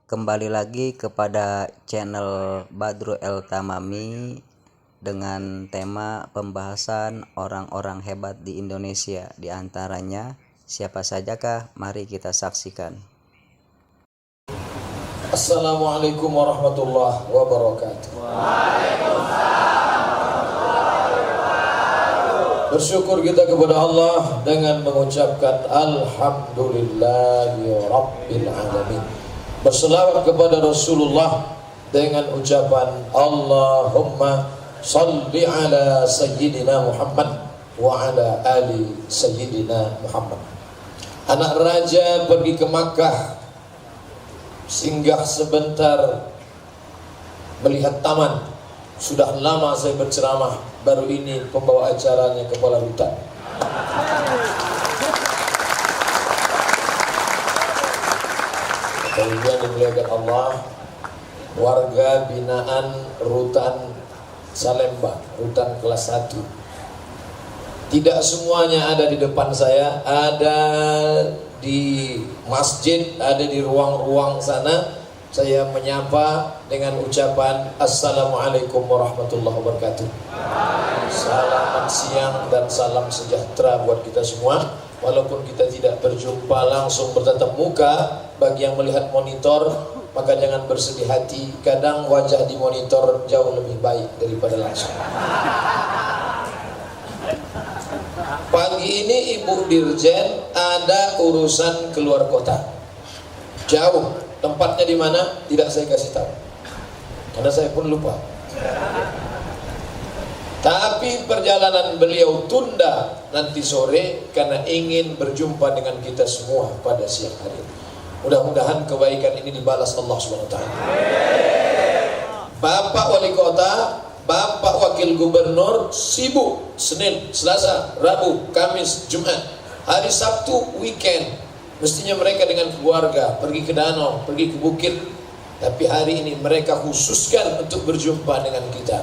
Kembali lagi kepada channel Badru El Tamami dengan tema pembahasan orang-orang hebat di Indonesia. Di antaranya siapa sajakah? Mari kita saksikan. Assalamualaikum warahmatullahi wabarakatuh. Bersyukur kita kepada Allah dengan mengucapkan Alhamdulillahi Rabbil Alamin. Berselawat kepada Rasulullah dengan ucapan Allahumma salli ala Sayyidina Muhammad wa ala ali Sayyidina Muhammad. Anak raja pergi ke Makkah, singgah sebentar melihat taman. Sudah lama saya berceramah, baru ini pembawa acaranya kepala hutan. Kemudian dimuliakan Allah, warga binaan Rutan Salemba, Rutan kelas 1. Tidak semuanya ada di depan saya, ada di masjid, ada di ruang-ruang sana. Saya menyapa dengan ucapan Assalamualaikum warahmatullahi wabarakatuh. Selamat siang dan salam sejahtera buat kita semua. Walaupun kita tidak berjumpa langsung bertatap muka, bagi yang melihat monitor maka jangan bersedih hati. Kadang wajah di monitor jauh lebih baik daripada langsung. Pagi ini Ibu Dirjen ada urusan keluar kota. Jauh. Tempatnya di mana? Tidak saya kasih tahu. Karena saya pun lupa. Tapi perjalanan beliau tunda nanti sore karena ingin berjumpa dengan kita semua pada siang hari. Mudah-mudahan kebaikan ini dibalas Allah SWT. Bapak Wali Kota, Bapak Wakil Gubernur sibuk Senin, Selasa, Rabu, Kamis, Jumat. Hari Sabtu weekend. Mestinya mereka dengan keluarga pergi ke danau, pergi ke bukit. Tapi hari ini mereka khususkan untuk berjumpa dengan kita.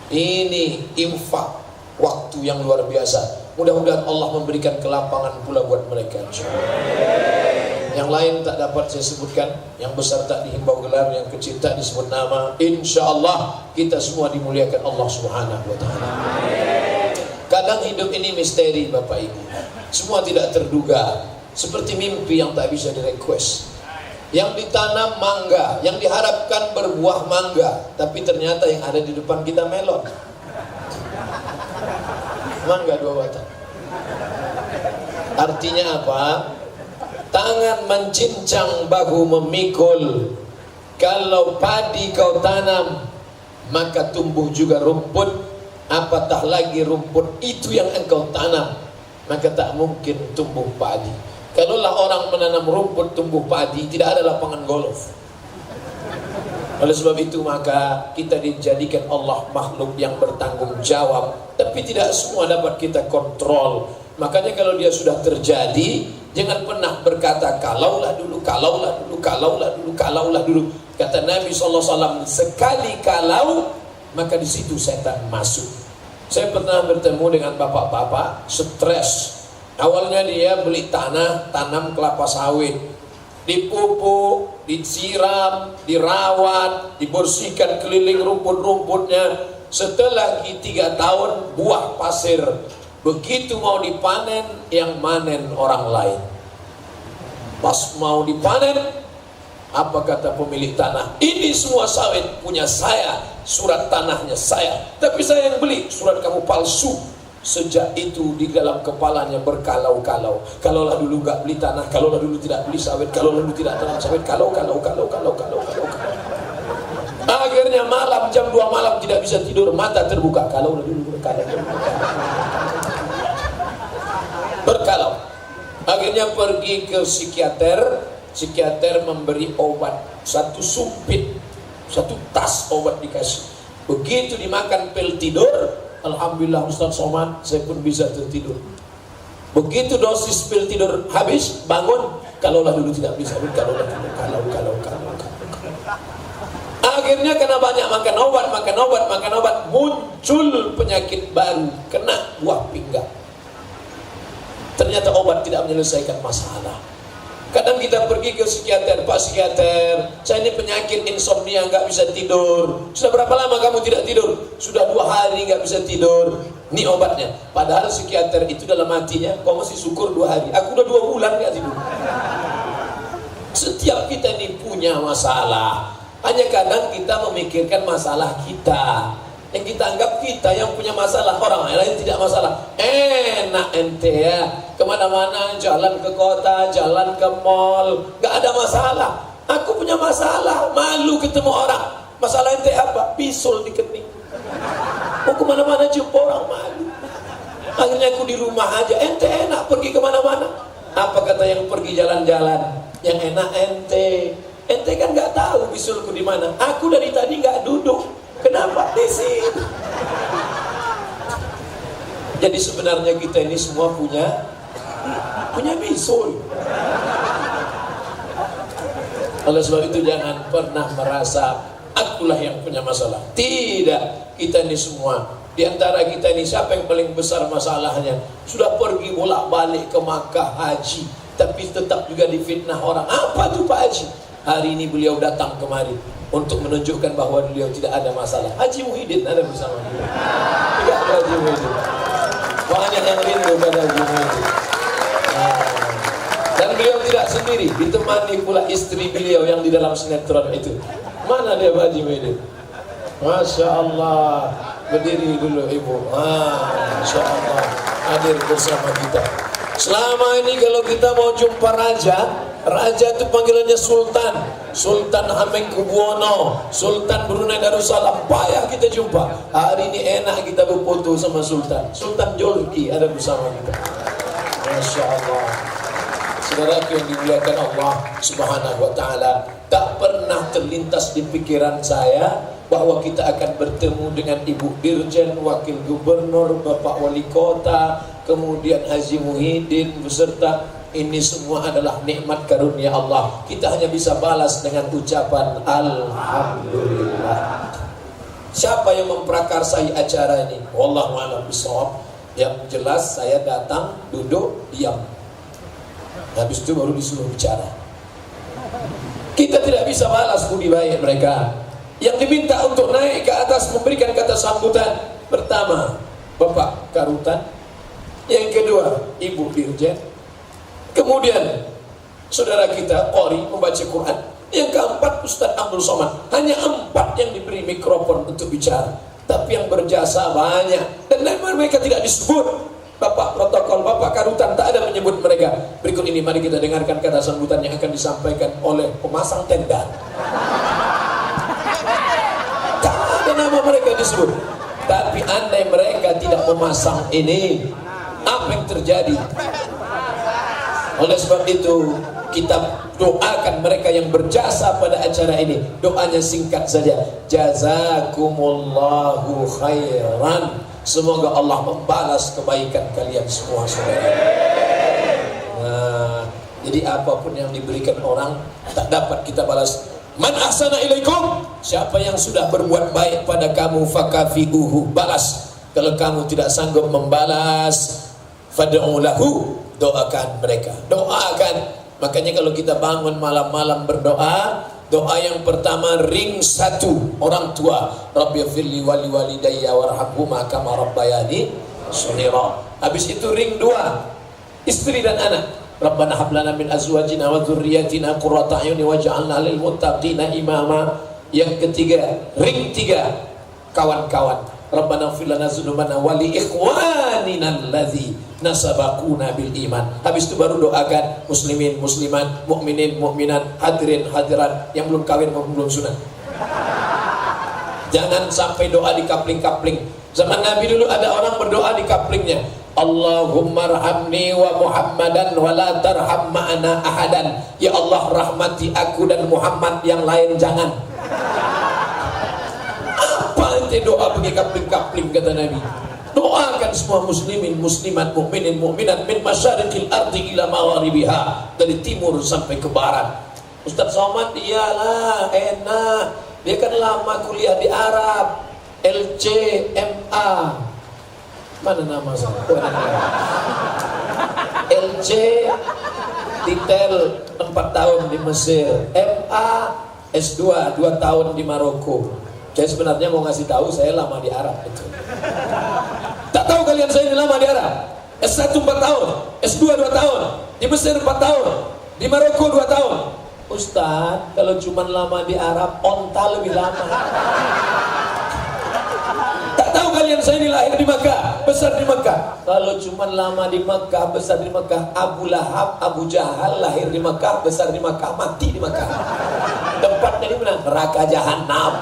Ini infak waktu yang luar biasa. Mudah-mudahan Allah memberikan kelapangan pula buat mereka. Yang lain tak dapat saya sebutkan, yang besar tak dihimbau gelar, yang kecil tak disebut nama. Insya Allah kita semua dimuliakan Allah Subhanahu wa Ta'ala. Kadang hidup ini misteri Bapak Ibu. Semua tidak terduga. Seperti mimpi yang tak bisa direquest. Yang ditanam mangga, yang diharapkan berbuah mangga, tapi ternyata yang ada di depan kita melon. Mangga 2 batang. Artinya apa? Tangan mencincang, bahu memikul. Kalau padi kau tanam, maka tumbuh juga rumput. Apatah lagi rumput itu yang engkau tanam, maka tak mungkin tumbuh padi. Kalaulah orang menanam rumput tumbuh padi, tidak ada lapangan golf. Oleh sebab itu maka kita dijadikan Allah makhluk yang bertanggung jawab, tapi tidak semua dapat kita kontrol. Makanya kalau dia sudah terjadi, jangan pernah berkata kalaulah dulu, kalaulah dulu, kalaulah dulu, kalaulah dulu. Kata Nabi SAW, sekali kalau, maka di situ setan masuk. Saya pernah bertemu dengan bapak-bapak stres. Awalnya dia beli tanah, tanam kelapa sawit, dipupuk, disiram, dirawat, dibersihkan keliling rumput-rumputnya. Setelah 3 tahun buah pasir. Begitu mau dipanen, yang manen orang lain. Pas mau dipanen, apa kata pemilik tanah? Ini semua sawit punya saya, surat tanahnya saya, tapi saya yang beli, surat kamu palsu. Sejak itu di dalam kepalanya berkalau-kalau. Kalaulah dulu gak beli tanah, kalaulah dulu tidak beli sawit, kalaulah dulu tidak tanam sawit, kalau. Akhirnya malam jam 2 malam tidak bisa tidur, mata terbuka. Kalaulah dulu berkalau. Akhirnya pergi ke psikiater. Psikiater memberi obat, 1 sumpit, 1 tas obat dikasih. Begitu dimakan pil tidur, alhamdulillah Ustaz Somad, saya pun bisa tertidur. Begitu dosis pil tidur habis, bangun, kalaulah dulu tidak bisa, kalaulah dulu, kalau. Akhirnya karena banyak makan obat, muncul penyakit baru, kena buah pinggang. Ternyata obat tidak menyelesaikan masalah. Kadang kita pergi ke psikiater, Pak psikiater, saya ini penyakit insomnia, nggak bisa tidur. Sudah berapa lama kamu tidak tidur? Sudah 2 hari nggak bisa tidur. Ini obatnya. Padahal psikiater itu dalam hatinya, kau masih syukur 2 hari. Aku udah 2 bulan nggak tidur. Setiap kita ini punya masalah. Hanya kadang kita memikirkan masalah kita. Yang kita anggap kita yang punya masalah, orang lain tidak masalah. Enak ente ya, kemana-mana, jalan ke kota, jalan ke mall, gak ada masalah. Aku punya masalah, malu ketemu orang. Masalah ente apa? Bisul di kening. Mau kemana-mana jumpa orang, malu. Akhirnya aku di rumah aja. Ente enak pergi kemana-mana. Apa kata yang pergi jalan-jalan? Yang enak ente. Ente kan gak tahu bisulku di mana. Aku dari tadi gak duduk. Kenapa di sini? Jadi sebenarnya kita ini semua punya bisul. Oleh sebab itu jangan pernah merasa akulah yang punya masalah. Tidak, kita ini semua. Di antara kita ini siapa yang paling besar masalahnya? Sudah pergi bolak-balik ke Makkah haji, tapi tetap juga difitnah orang. Apa tuh Pak Haji? Hari ini beliau datang kemari untuk menunjukkan bahwa beliau tidak ada masalah. Haji Muhyiddin ada bersama beliau. Tidak ada Haji Muhyiddin. Banyak yang rindu pada Haji Muhyiddin. Dan beliau tidak sendiri, ditemani pula istri beliau yang di dalam sinetron itu. Mana dia Pak Haji Muhyiddin? Masya Allah. Berdiri dulu ibu. Masya Allah. Hadir bersama kita. Selama ini kalau kita mau jumpa raja itu panggilannya sultan, Sultan Hamengkubuwono, Sultan Brunei Darussalam. Payah kita jumpa. Hari ini enak kita berfoto sama sultan. Sultan Jorki ada bersama kita. Masya Allah. Saudaraku yang dimuliakan Allah Subhanahu wa ta'ala, tak pernah terlintas di pikiran saya bahwa kita akan bertemu dengan Ibu Dirjen, Wakil Gubernur, Bapak Wali Kota, kemudian Haji Muhyiddin beserta. Ini semua adalah nikmat karunia Allah. Kita hanya bisa balas dengan ucapan Alhamdulillah. Siapa yang memprakarsai acara ini? Wallahu a'lam bishawab. Yang jelas saya datang, duduk, diam. Habis itu baru disuruh bicara. Kita tidak bisa balas budi baik mereka. Yang diminta untuk naik ke atas memberikan kata sambutan, pertama Bapak Karutan, yang kedua Ibu Dirjen, kemudian saudara kita Qori membaca Quran, yang keempat Ustadz Abdul Somad. Hanya 4 yang diberi mikrofon untuk bicara, tapi yang berjasa banyak. Dan nama mereka tidak disebut. Bapak protokol, Bapak Karutan tak ada menyebut mereka. Berikut ini mari kita dengarkan kata sambutan yang akan disampaikan oleh pemasang tenda. Tak ada nama mereka disebut. Tapi andai mereka tidak memasang ini, apa yang terjadi? Oleh sebab itu kita doakan mereka yang berjasa pada acara ini. Doanya singkat saja, jazakumullahu khairan. Semoga Allah membalas kebaikan kalian semua, saudara. Nah, jadi apapun yang diberikan orang tak dapat kita balas. Man ahsana ilaikum, siapa yang sudah berbuat baik pada kamu, fakafiuhu, balas. Kalau kamu tidak sanggup membalas, fad'u lahu, doakan mereka. Doakan. Makanya kalau kita bangun malam-malam berdoa, doa yang pertama ring 1 orang tua, Rabbighfirli wali walidayya warhamhuma kama rabbayani shaghira. Habis itu ring 2 istri dan anak, Rabbana hab lana min azwajina wa dzurriyyatina qurrata a'yuni waj'alna lil muttaqina imama. Yang ketiga ring 3 kawan-kawan, Rabbana ighfir lana dzunubana wa li ikhwanina allazi nasabaquna bil iman. Habis itu baru doakan muslimin, muslimat, mukminin, mukminat, hadirin, hadirat yang belum kawin maupun belum sunat. Jangan sampai doa di kapling-kapling. Zaman Nabi dulu ada orang berdoa di kaplingnya, Allahumma arhamni wa Muhammadan wa la tarham ma'ana ahadan. Ya Allah, rahmati aku dan Muhammad, yang lain jangan. Apa ente doa pergi kapling-kapling, kata Nabi? Doakan semua muslimin, muslimat, mukminin, mukminat min masyariqil ardi ila magharibiha, dari timur sampai ke barat. Ustaz Somad iyalah enak, dia kan lama kuliah di Arab, LCMA. Mana nama saya? LC Detail 4 tahun di Mesir, MA S2 2 tahun di Maroko. Saya sebenarnya mau ngasih tahu saya lama di Arab itu. Tak tahu kalian saya ini lama di Arab. S1 4 tahun, S2 2 tahun, di Mesir 4 tahun, di Maroko 2 tahun. Ustaz, kalau cuma lama di Arab, onta lebih lama. Tak tahu kalian saya ini lahir di Makkah, besar di Makkah. Kalau cuma lama di Makkah, besar di Makkah, Abu Lahab, Abu Jahal lahir di Makkah, besar di Makkah, mati di Makkah. Tempatnya di mana? Neraka Jahanam.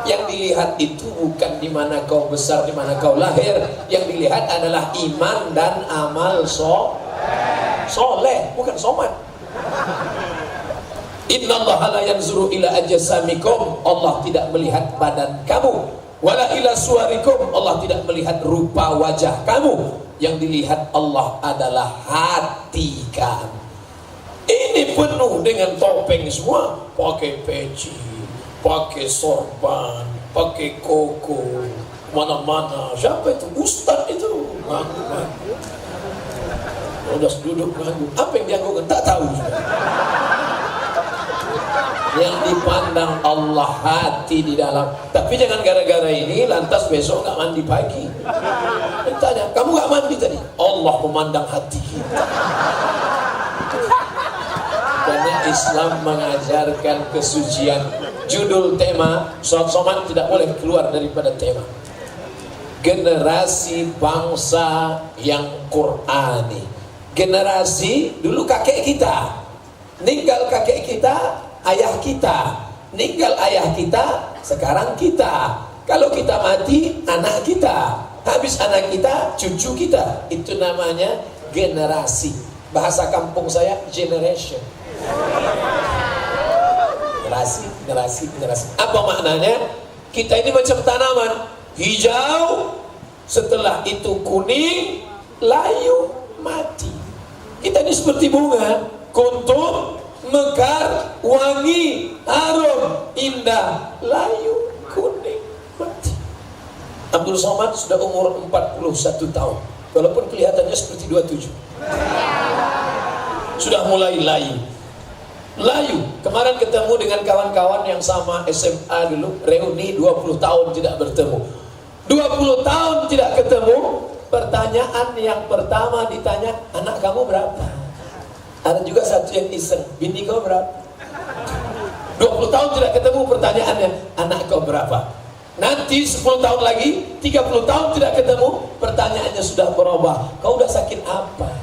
Yang dilihat itu bukan di mana kau besar, di mana kau lahir. Yang dilihat adalah iman dan amal soleh, bukan somat. Innallaha la yanzuru ila ajsamikum, Allah tidak melihat badan kamu. Wala ila suwarikum, Allah tidak melihat rupa wajah kamu. Yang dilihat Allah adalah hati kamu. Ini penuh dengan topeng semua, pakai peci, pakai sorban, pakai koko, mana-mana. Siapa itu? Ustaz itu. Udah duduk nganggu. Apa yang dianggukan? Tak tahu. Yang dipandang Allah hati di dalam. Tapi jangan gara-gara ini lantas besok nggak mandi pagi. Tanya, kamu nggak mandi tadi? Allah memandang hati kita. Karena Islam mengajarkan kesucian. Judul tema somat tidak boleh keluar daripada tema. Generasi bangsa yang Qur'ani. Generasi dulu kakek kita, ninggal kakek kita, ayah kita, ninggal ayah kita, sekarang kita. Kalau kita mati, anak kita, habis anak kita, cucu kita. Itu namanya generasi. Bahasa kampung saya generation. Generasi. Apa maknanya? Kita ini macam tanaman, hijau, setelah itu kuning, layu, mati. Kita ini seperti bunga, kuntum, mekar, wangi, harum, indah, layu, kuning, mati. Abdul Somad sudah umur 41 tahun, walaupun kelihatannya seperti 27. Sudah mulai layu. Kemarin ketemu dengan kawan-kawan yang sama SMA dulu, reuni 20 tahun tidak bertemu. 20 tahun tidak ketemu. Pertanyaan yang pertama ditanya, anak kamu berapa? Ada juga satu yang iseng, bini kau berapa? 20 tahun tidak ketemu, pertanyaannya, anak kau berapa? Nanti 10 tahun lagi, 30 tahun tidak ketemu, pertanyaannya sudah berubah. Kau udah sakit apa?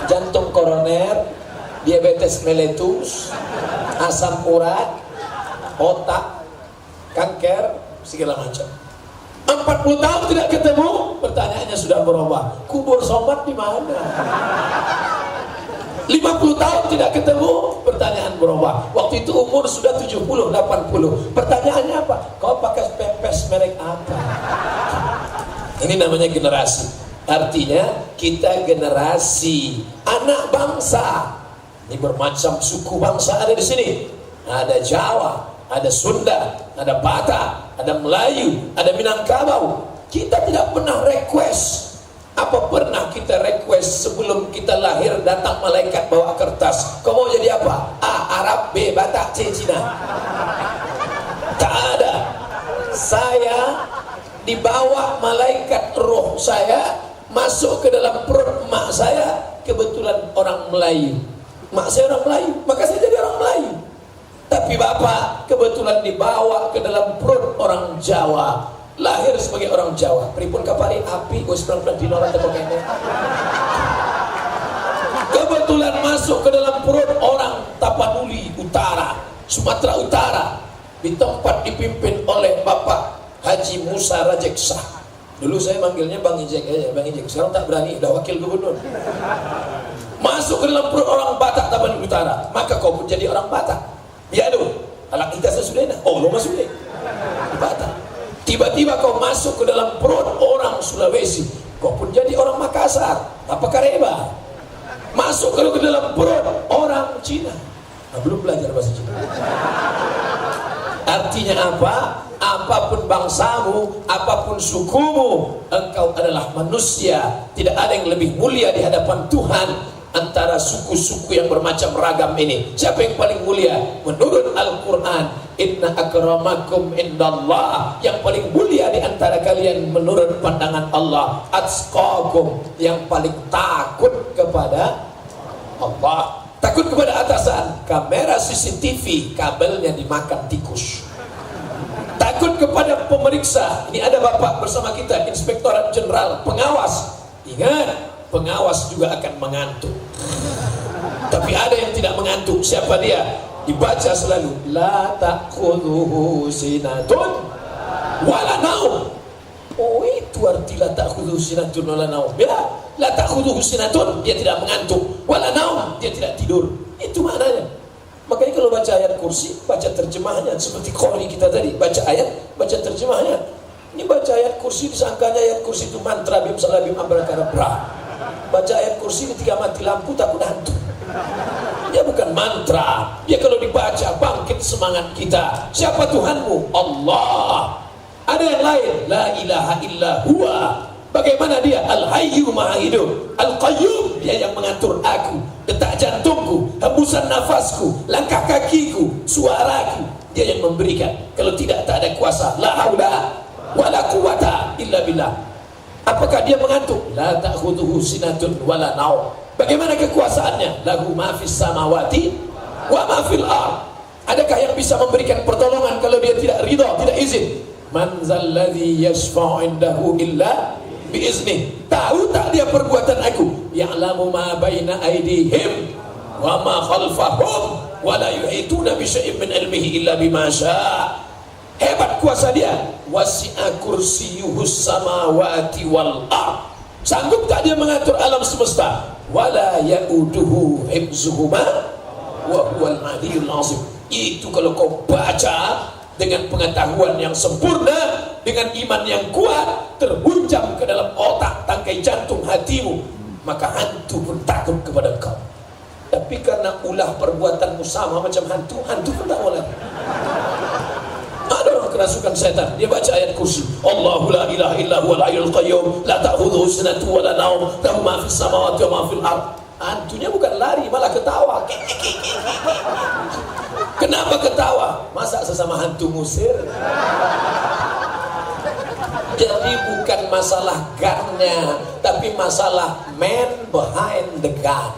Jantung koroner, diabetes mellitus, asam urat, otak, kanker, segala macam. 40 tahun tidak ketemu, pertanyaannya sudah berubah. Kubur somat di mana? 50 tahun tidak ketemu, pertanyaan berubah. Waktu itu umur sudah 70, 80. Pertanyaannya apa? Kau pakai pempes merek apa? Ini namanya generasi. Artinya kita generasi anak bangsa. Ini bermacam suku bangsa ada di sini. Ada Jawa, ada Sunda, ada Batak, ada Melayu, ada Minangkabau. Kita tidak pernah request. Apa pernah kita request sebelum kita lahir datang malaikat bawa kertas? Kau mau jadi apa? A. Arab, B. Batak, C. Cina. Tak ada. Saya dibawa malaikat roh saya masuk ke dalam perut mak saya, kebetulan orang Melayu. Mak saya orang Melayu, maka saya jadi orang Melayu. Tapi bapak kebetulan dibawa ke dalam perut orang Jawa, lahir sebagai orang Jawa. Pripun kapari api wis pelan-pelan dinoran teko kene. Kebetulan masuk ke dalam perut orang Tapanuli Utara, Sumatera Utara, di tempat dipimpin oleh Bapak Haji Musa Rajeksa. Dulu saya manggilnya Bang Ijek aja, Bang Ijek. Sekarang tak berani, udah wakil gubernur. Masuk ke dalam perut orang Batak Tapanuli Utara, maka kau pun jadi orang Batak. Ya aduh, anak kita sesudah oh lo masuk deh di Batak. Tiba-tiba kau masuk ke dalam perut orang Sulawesi, kau pun jadi orang Makassar, apa Kareba. Masuk ke dalam perut orang Cina, belum belajar bahasa Cina. Artinya apa? Apapun bangsamu, apapun sukumu, engkau adalah manusia. Tidak ada yang lebih mulia di hadapan Tuhan. antara suku-suku yang bermacam ragam ini? Siapa yang paling mulia? Menurut Al-Quran, inna akramakum indallah, yang paling mulia di antara kalian menurut pandangan Allah, atqakum, yang paling takut kepada Allah. Takut kepada atasan, kamera CCTV kabelnya dimakan tikus. Takut kepada pemeriksa, ini ada bapak bersama kita, Inspektorat Jenderal, pengawas. Ingat, pengawas juga akan mengantuk. Tapi ada yang tidak mengantuk. Siapa dia? Dibaca selalu, la ta'khudhuhu sinatun wala naum. Oh, itu arti la ta'khudhuhu sinatun wala naum. Ya, la ta'khudhuhu sinatun, dia tidak mengantuk, wala naum, dia tidak tidur. Itu maknanya. Makanya kalau baca ayat kursi, baca terjemahnya. Seperti qori kita tadi, baca ayat, baca terjemahnya. Ini baca ayat kursi, disangkanya ayat kursi itu mantra bim salabim abrakadabra. Baca ayat kursi ketika mati lampu takut hantu. Dia bukan mantra. Dia kalau dibaca bangkit semangat kita. Siapa Tuhanmu? Allah. Ada yang lain, la ilaha illa huwa. Bagaimana dia? Al-hayyu maha hidup, Al-qayyum, dia yang mengatur aku, detak jantungku, hembusan nafasku, langkah kakiku, suaraku, dia yang memberikan. Kalau tidak, tak ada kuasa. La haula wala quwata illa billah. Apakah dia mengantuk? La ta'khudhuhu sinatun wala naum. Bagaimana kekuasaannya? Lahu ma fis samawati wa ma fil ard. Adakah yang bisa memberikan pertolongan kalau dia tidak ridha, tidak izin? Man zalladzi yashfa'u indahu illa biiznih. Tahu tak dia perbuatan aku? Ya'lamu ma baina aydihim wa ma khalfahum wa la yuhituna bi syai'in min ilmihi illa bima syaa. Hebat kuasa dia. Wasi'a kursiyyuhus samawati wal ard. Sanggup tak dia mengatur alam semesta? Wala ya'uduhu hifzuhuma wa huwal aliyyul azim. Itu kalau kau baca dengan pengetahuan yang sempurna, dengan iman yang kuat, terhunjam ke dalam otak, tangkai jantung hatimu, maka hantu pun takut kepada kau. Tapi karena ulah perbuatanmu sama macam hantu, hantu pun tak boleh. Ada orang kerasukan setan, dia baca ayat kursi, Allahu la ilaha illa huwal hayyul qayyum, la ta'khudhuhu sinatun wa la naum, lahu ma fis samawati wa ma fil ard. Hantunya bukan lari, malah ketawa. Kenapa ketawa? Masa sesama hantu musir? Jadi bukan masalah gunnya, tapi masalah man behind the gun.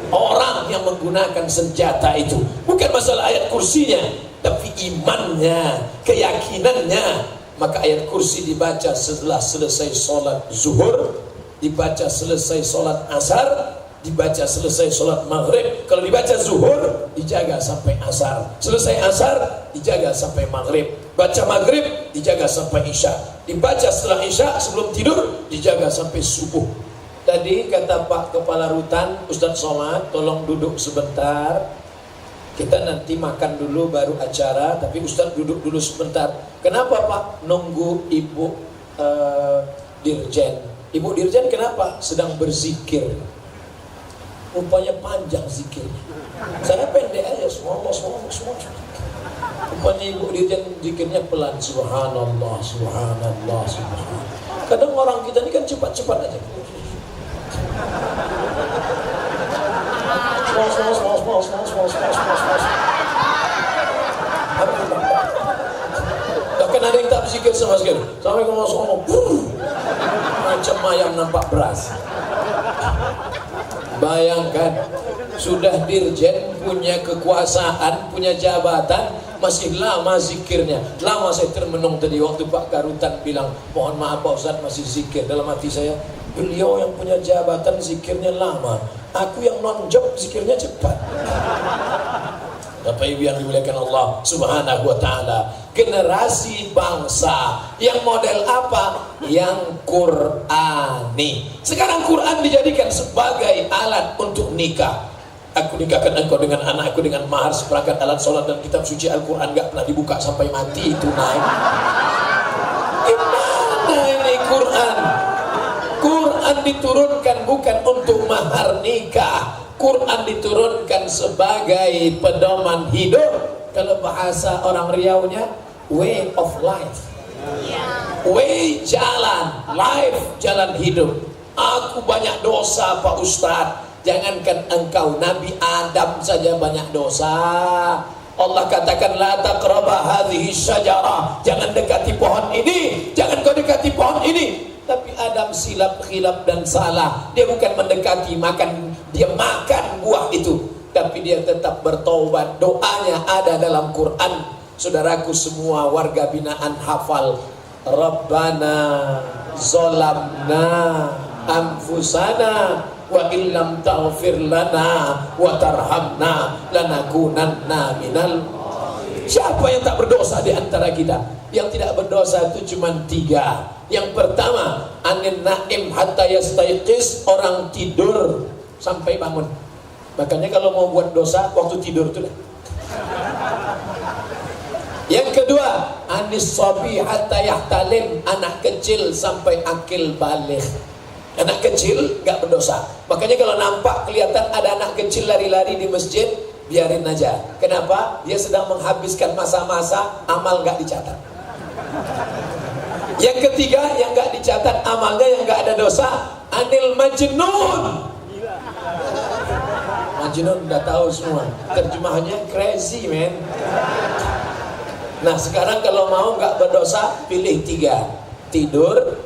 Orang yang menggunakan senjata itu. Bukan masalah ayat kursinya, tapi imannya, keyakinannya. Maka ayat kursi dibaca setelah selesai sholat zuhur, dibaca selesai sholat asar, dibaca selesai sholat maghrib. Kalau dibaca zuhur, dijaga sampai asar. Selesai asar, dijaga sampai maghrib. Baca maghrib, dijaga sampai isya. Dibaca setelah isya, sebelum tidur, dijaga sampai subuh. Tadi kata Pak Kepala Rutan, Ustadz Somad, tolong duduk sebentar. Kita nanti makan dulu baru acara, tapi Ustadz duduk dulu sebentar. Kenapa Pak? Nunggu Ibu Dirjen. Ibu Dirjen kenapa? Sedang berzikir. Rupanya panjang zikirnya. Saya pendek aja, semua. Rupanya Ibu Dirjen zikirnya pelan. Subhanallah, subhanallah, subhanallah. Kadang orang kita ini kan cepat-cepat aja. Bahkan ada yang tak berzikir sama sekali. Sampai ngomong macam ayam nampak beras. Bayangkan, sudah dirjen, punya kekuasaan, punya jabatan, masih lama zikirnya. Lama saya termenung tadi waktu Pak Karutan bilang, mohon maaf Pak Ustadz masih zikir. Dalam hati saya, beliau yang punya jabatan zikirnya lama, aku yang non-job zikirnya cepat. Bapak Ibu yang dimuliakan Allah Subhanahu wa ta'ala, generasi bangsa yang model apa? Yang Qur'ani. Sekarang Quran dijadikan sebagai alat untuk nikah. Aku nikahkan engkau dengan anakku dengan mahar seperangkat alat sholat dan kitab suci Al-Quran, gak pernah dibuka sampai mati, itu naik. Gimana ini Quran? Quran diturunkan bukan untuk mahar nikah. Quran diturunkan sebagai pedoman hidup. Kalau bahasa orang Riaunya, way of life. Way, jalan, life, jalan hidup. Aku banyak dosa Pak Ustadz. Jangankan engkau, Nabi Adam saja banyak dosa. Allah katakan la taqraba hadhihi syajarah, jangan dekati pohon ini, jangan kau dekati pohon ini. Tapi Adam silap, khilaf dan salah. Dia bukan mendekati, dia makan buah itu, tapi dia tetap bertaubat. Doanya ada dalam Quran. Saudaraku semua warga binaan hafal. Rabbana zolamna anfusana wa illam taghfir lana wa tarhamna lanakunanna minal. Siapa yang tak berdosa di antara kita? Yang tidak berdosa itu cuma 3. Yang pertama, anin naim hatta yastayqiz, orang tidur sampai bangun. Makanya kalau mau buat dosa waktu tidur itu dah. Yang kedua, anis sabi hatta yahtalim, anak kecil sampai akil balik. Anak kecil gak berdosa. Makanya kalau nampak kelihatan ada anak kecil lari-lari di masjid, biarin aja. Kenapa? Dia sedang menghabiskan masa-masa amal gak dicatat. Yang ketiga, yang gak dicatat amalnya, yang gak ada dosa, anil majnun. Majnun udah tahu semua. Terjemahannya crazy, man. Nah sekarang kalau mau gak berdosa, pilih 3. Tidur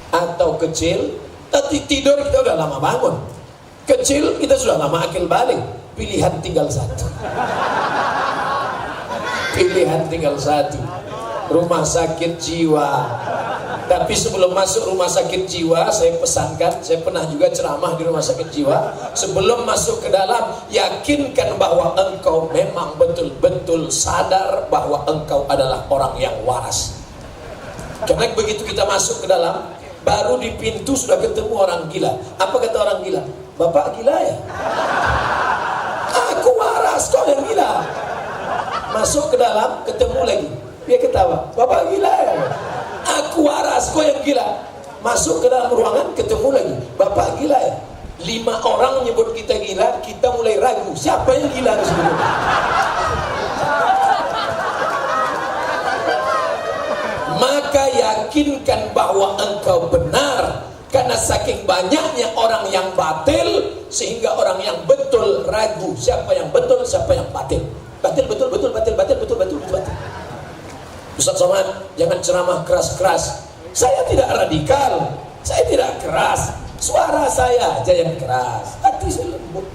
atau kecil. Tapi tidur kita udah lama bangun, kecil kita sudah lama akil balik. Pilihan tinggal 1. Pilihan tinggal 1. Rumah sakit jiwa. Tapi sebelum masuk rumah sakit jiwa, saya pesankan, saya pernah juga ceramah di rumah sakit jiwa. Sebelum masuk ke dalam, yakinkan bahwa engkau memang betul-betul sadar bahwa engkau adalah orang yang waras. Karena begitu kita masuk ke dalam, baru di pintu sudah ketemu orang gila. Apa kata orang gila? Bapak gila ya? Aku waras, kau yang gila. Masuk ke dalam, ketemu lagi. Dia ketawa, Bapak gila ya? Aku waras, kau yang gila. Masuk ke dalam ruangan, ketemu lagi. Bapak gila ya? 5 orang nyebut kita gila, kita mulai ragu. Siapa yang gila sebenarnya? Maka yakinkan bahwa engkau benar. Karena saking banyaknya orang yang batil, sehingga orang yang betul ragu. Siapa yang betul, siapa yang batil. Batil, betul, betul, batil, batil, betul, betul, batil. Ustaz Somad, jangan ceramah keras-keras. Saya tidak radikal, saya tidak keras. Suara saya aja yang keras, hati saya lembut.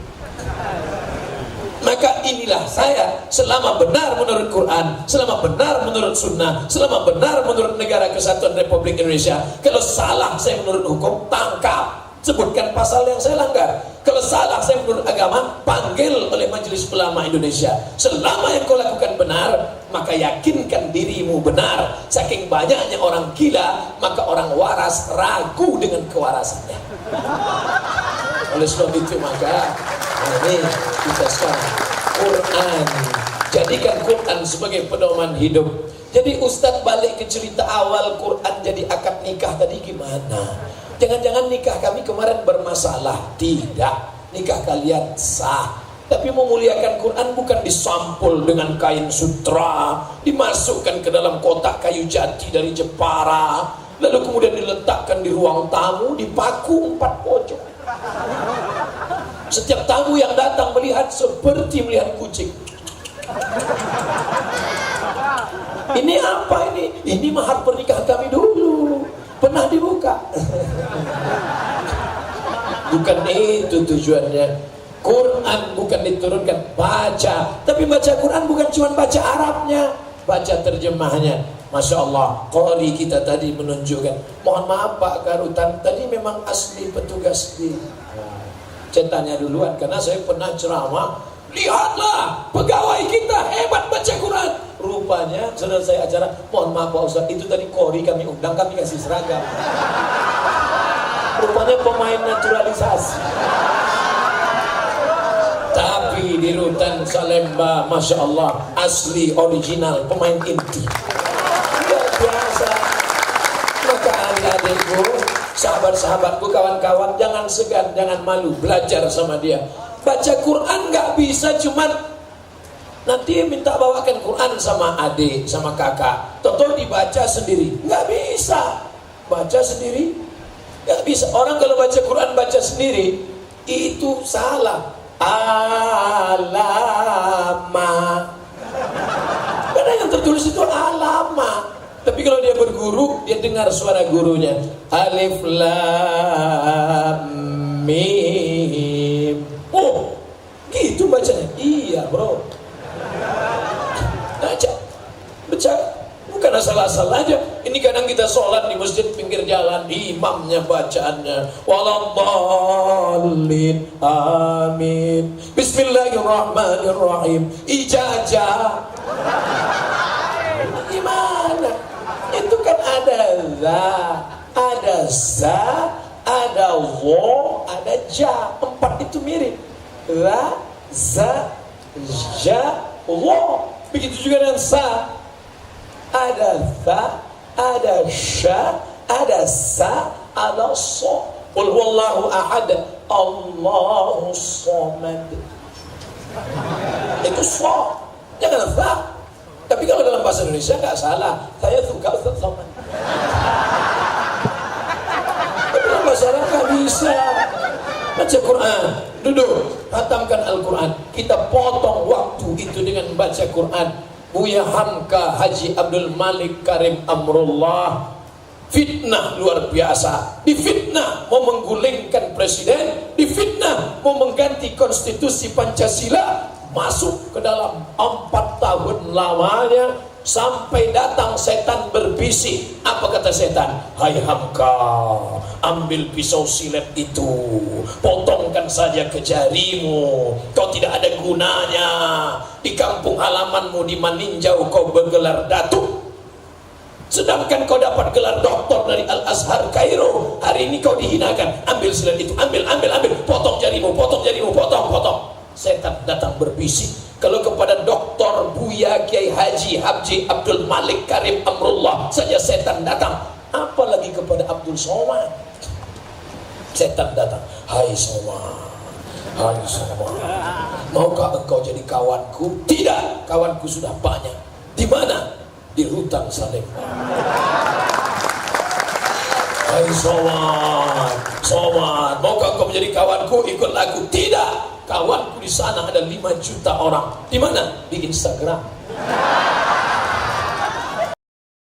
Maka inilah saya, selama benar menurut Quran, selama benar menurut Sunnah, selama benar menurut Negara Kesatuan Republik Indonesia. Kalau salah saya menurut hukum, tangkap, sebutkan pasal yang saya langgar. Kalau salah saya menurut agama, panggil oleh Majelis Ulama Indonesia. Selama yang kau lakukan benar, maka yakinkan dirimu benar. Saking banyaknya orang gila, maka orang waras ragu dengan kewarasannya. Oleh sebab itu maka ini kita sekarang Quran, jadikan Quran sebagai pedoman hidup. Jadi Ustadz balik ke cerita awal Quran jadi akad nikah tadi gimana? Jangan-jangan nikah kami kemarin bermasalah. Tidak, nikah kalian sah. Tapi memuliakan Quran bukan disampul dengan kain sutra, dimasukkan ke dalam kotak kayu jati dari Jepara, lalu kemudian diletakkan di ruang tamu, dipaku 4 pojok. Setiap tamu yang datang melihat seperti melihat kucing. Ini apa ini? Ini mahar pernikahan kami dulu. Pernah dibuka. Bukan itu tujuannya. Quran bukan diturunkan, baca. Tapi baca Quran bukan cuma baca Arabnya, baca terjemahnya. Masya Allah, qari kita tadi menunjukkan. Mohon maaf Pak Karutan, tadi memang asli petugas di. Saya tanya duluan karena saya pernah ceramah. Lihatlah pegawai kita hebat baca Quran. Rupanya selesai acara, mohon maaf Pak Ustaz, itu tadi qari kami undang, kami kasih seragam. Rupanya pemain naturalisasi. Tapi di Rutan Salemba, Masya Allah, asli original pemain inti. Luar biasa. Maka adik-adikku, sahabat-sahabatku, kawan-kawan, jangan segan, jangan malu, belajar sama dia. Baca Quran gak bisa cuman nanti minta bawakan Quran sama adik, sama kakak, toto dibaca sendiri. Gak bisa. Baca sendiri gak bisa. Orang kalau baca Quran baca sendiri, Itu salah. Alama. Karena yang tertulis itu alama. Tapi kalau dia berguru, dia dengar suara gurunya. Alif lam mim. Oh, gitu bacanya. Iya, bro. Baca. Bukan asal-asal aja. Ini kadang kita sholat di masjid pinggir jalan, imamnya bacaannya waladhdallin amin. Bismillahirrahmanirrahim. Ijazah. Gimana? Itu kan ada za, ada za, ada wo, ada ja. 4 itu mirip. Ra, za, ja, wo. Begitu juga dengan sa. Ada tha, ada sya, ada sa, ada so. Qul huwallahu ahad, Allahu samad. Itu so. Jangan tha. Tapi kalau dalam bahasa Indonesia nggak salah. Saya suka Ustaz Somad. Tapi dalam bahasa Arab nggak bisa. Baca Quran, duduk, hatamkan Al-Quran. Kita potong waktu itu dengan baca Quran. Buya Hamka Haji Abdul Malik Karim Amrullah, fitnah luar biasa. Difitnah mau menggulingkan presiden, difitnah mau mengganti konstitusi Pancasila. Masuk ke dalam 4 tahun lamanya, sampai datang setan berbisik. Apa kata setan? Hai Hamka, ambil pisau silet itu, potongkan saja ke jarimu. Kau tidak ada gunanya. Di kampung halamanmu di Maninjau kau bergelar datuk, sedangkan kau dapat gelar doktor dari Al-Azhar Kairo. Hari ini kau dihinakan. Ambil silet itu, ambil, potong jarimu, potong. Setan datang berbisik. Kalau kepada Doktor Buya Kiai Haji Abdul Malik Karim Amrullah saja setan datang, apalagi kepada Abdul Somad. Setan datang, hai Somad, maukah engkau jadi kawanku? Tidak, kawanku sudah banyak. Di mana? Di Rutan Salemba. Hai Somad, maukah engkau menjadi kawanku? Ikut aku. Tidak, kawanku di sana ada 5 juta orang. Di mana? Di Instagram.